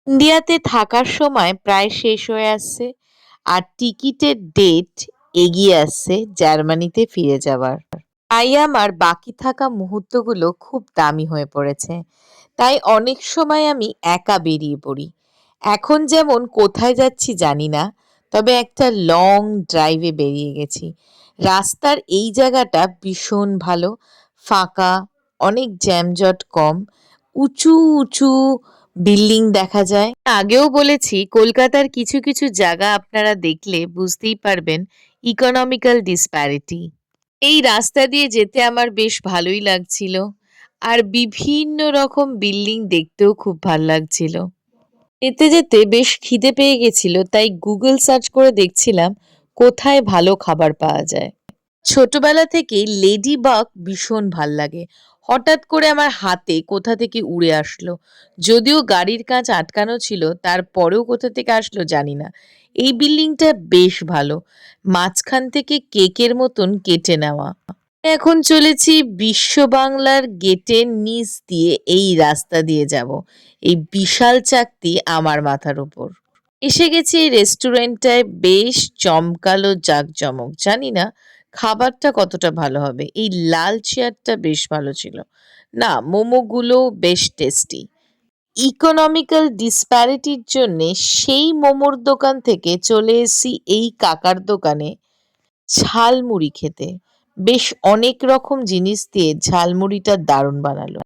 ইন্ডিয়াতে থাকার সময় প্রায় শেষ হয়ে আসছে, আর টিকিটের ডেট এগিয়ে আসছে জার্মানিতে ফিরে যাওয়ার। তাই আমার বাকি থাকা মুহূর্তগুলো খুব দামি হয়ে পড়েছে। তাই অনেক সময় আমি একা বেরিয়ে পড়ি। এখন যেমন কোথায় যাচ্ছি জানি না, তবে একটা লং ড্রাইভে বেরিয়ে গেছি। রাস্তার এই জায়গাটা ভীষণ ভালো, ফাঁকা, অনেক জ্যামজট কম, উঁচু উঁচু বিল্ডিং দেখা যায়। আগেও বলেছি, কলকাতার কিছু কিছু জায়গা আপনারা দেখলে বুঝতেই পারবেন ইকোনমিক্যাল ডিসপ্যারিটি। এই রাস্তা দিয়ে যেতে আমার বেশ ভালোই লাগছিল, আর বিভিন্ন রকম বিল্ডিং দেখতেও খুব ভাল লাগছিল। যেতে যেতে বেশ খিদে পেয়ে গেছিল, তাই গুগল সার্চ করে দেখছিলাম কোথায় ভালো খাবার পাওয়া যায়। ছোটবেলা থেকেই লেডি বাগ ভীষণ ভাল লাগে। হঠাৎ করে আমার হাতে কোথা থেকে উড়ে আসলো, যদিও গাড়ির কাঁচ আটকানো ছিল, তারপরেও কোথা থেকে আসলো জানি না। এই বিল্ডিংটা বেশ ভালো, মাঝখান থেকে কেকের মতন কেটে নেওয়া। এখন চলেছি বিশ্ব বাংলার গেটের নিচ দিয়ে, এই রাস্তা দিয়ে যাব। এই বিশাল চাকতি আমার মাথার উপর। এসে গেছি এই রেস্টুরেন্টটায়, বেশ জমকালো জাঁকজমক। জানি না খাবারটা কতটা ভালো হবে। এই লাল চেয়ারটা বেশ ভালো ছিল। না, মোমোগুলো বেশ টেস্টি। ইকোনমিক্যাল ডিসপ্যারিটির জন্যে সেই মোমোর দোকান থেকে চলে এসেছি এই কাকার দোকানে ঝালমুড়ি খেতে। বেশ অনেক রকম জিনিস দিয়ে ঝালমুড়িটা দারুণ বানালো।